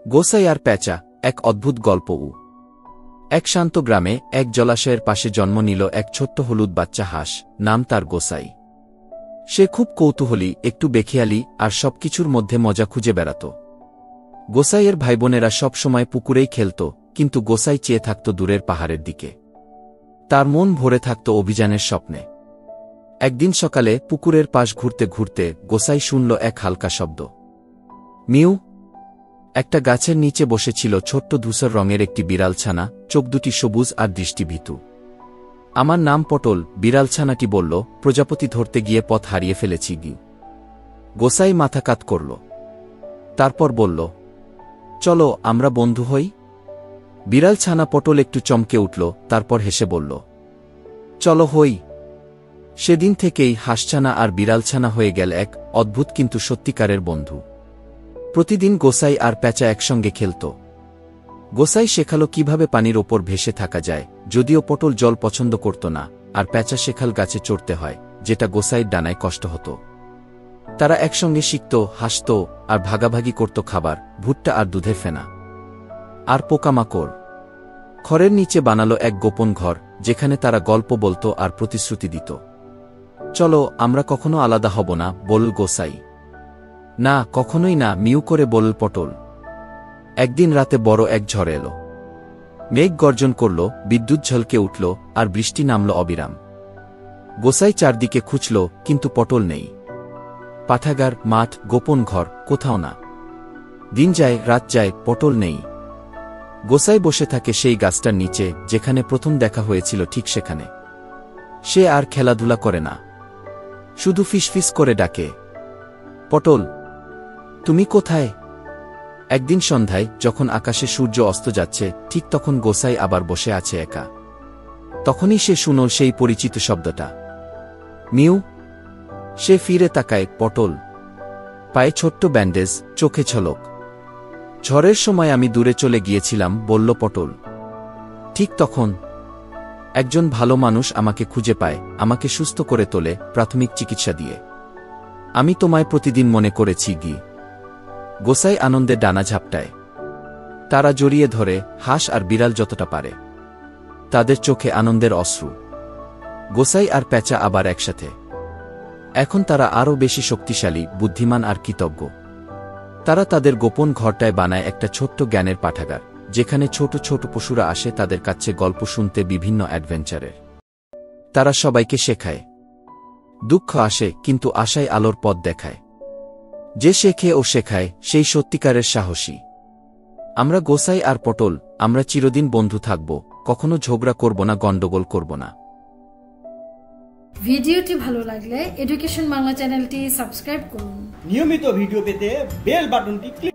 গোসাই আর প্যাঁচা, এক অদ্ভুত গল্প। এক শান্ত গ্রামে এক জলাশয়ের পাশে জন্ম নিল এক ছোট্ট হলুদ বাচ্চা হাঁস, নাম তার গোসাই। সে খুব কৌতূহলী, একটু বেখেয়ালি আর সবকিছুর মধ্যে মজা খুঁজে বেড়াত। গোসাইয়ের ভাইবোনেরা সব সময় পুকুরেই খেলত, কিন্তু গোসাই চেয়ে থাকত দূরের পাহাড়ের দিকে। তার মন ভরে থাকত অভিযানের স্বপ্নে। একদিন সকালে পুকুরের পাশ ঘুরতে ঘুরতে গোসাই শুনল এক হালকা শব্দ। মিউ। একটা গাছের নিচে বসেছিল ছোট্ট ধূসর রঙের একটি বিড়ালছানা, চোখ দুটি সবুজ আর দৃষ্টিভীতু। আমার নাম পটল, বিড়ালছানাটি বলল, প্রজাপতি ধরতে গিয়ে পথ হারিয়ে ফেলেছি গি। গোসাই মাথা কাত করল। তারপর বলল, চলো আমরা বন্ধু হই। বিড়ালছানা পটল একটু চমকে উঠল, তারপর হেসে বলল, চলো হই। সেদিন থেকেই হাঁসছানা আর বিড়ালছানা হয়ে গেল এক অদ্ভুত কিন্তু সত্যিকারের বন্ধু। প্রতিদিন গোসাই আর প্যাঁচা একসঙ্গে খেলত। গোসাই শেখাল কিভাবে পানির ওপর ভেসে থাকা যায়, যদিও পটল জল পছন্দ করত না, আর প্যাঁচা শেখাল গাছে চড়তে হয়, যেটা গোসাইয়ের ডানায় কষ্ট হতো। তারা একসঙ্গে শিখত, হাসত আর ভাগাভাগি করত খাবার, ভুট্টা আর দুধের ফেনা আর পোকামাকড়। খড়ের নিচে বানালো এক গোপন ঘর, যেখানে তারা গল্প বলত আর প্রতিশ্রুতি দিত। চলো আমরা কখনো আলাদা হব না, বলল গোসাই। না, কখনোই না, মিউ করে বলল পটল। একদিন রাতে বড় এক ঝড় এলো। মেঘ গর্জন করল, বিদ্যুৎ ঝলকে উঠল, আর বৃষ্টি নামল অবিরাম। গোসাই চারদিকে খুঁজল, কিন্তু পটল নেই। পাঠাগার, মাঠ, গোপন ঘর, কোথাও না। দিন যায়, রাত যায়, পটল নেই। গোসাই বসে থাকে সেই গাছটার নিচে, যেখানে প্রথম দেখা হয়েছিল, ঠিক সেখানে। সে আর খেলাধুলা করে না, শুধু ফিসফিস করে ডাকে, পটল তুমি কোথায়? একদিন সন্ধ্যায় যখন আকাশে সূর্য অস্ত যাচ্ছে, ঠিক তখন গোসাই আবার বসে আছে একা। তখনই সে শুনল সেই পরিচিত শব্দটা, মিউ। সে ফিরে তাকায়, পটল। পায়ে ছোট্ট ব্যান্ডেজ, চোখে ঝলক। ঝড়ের সময় আমি দূরে চলে গিয়েছিলাম, বলল পটল। ঠিক তখন একজন ভালো মানুষ আমাকে খুঁজে পায়, আমাকে সুস্থ করে তোলে, প্রাথমিক চিকিৎসা দিয়ে। আমি তোমায় প্রতিদিন মনে করেছি গি। গোসাই আনন্দে ডানা ঝাপটায়। তারা জড়িয়ে ধরে, হাঁস আর বিড়াল যতটা পারে। তাদের চোখে আনন্দের অশ্রু। গোসাই আর প্যাঁচা আবার একসাথে। এখন তারা আরও বেশি শক্তিশালী, বুদ্ধিমান আর কৃতজ্ঞ। তারা তাদের গোপন ঘরটায় বানায় একটা ছোট্ট জ্ঞানের পাঠাগার, যেখানে ছোট ছোট পশুরা আসে তাদের কাছে গল্প শুনতে, বিভিন্ন অ্যাডভেঞ্চারের। তারা সবাইকে শেখায়। দুঃখ আসে, কিন্তু আশায় আলোর পথ দেখায়। যে শেখে ও শেখায়, সেই সত্যিকারের সাহসী। আমরা গোসাই আর পটল, আমরা চিরদিন বন্ধু থাকব, কখনো ঝগড়া করব না, গন্ডগোল করব না। ভিডিওটি ভালো লাগলে এডুকেশন বাংলা চ্যানেলটি সাবস্ক্রাইব করুন। নিয়মিত ভিডিও পেতে বেল বাটনটি ক্লিক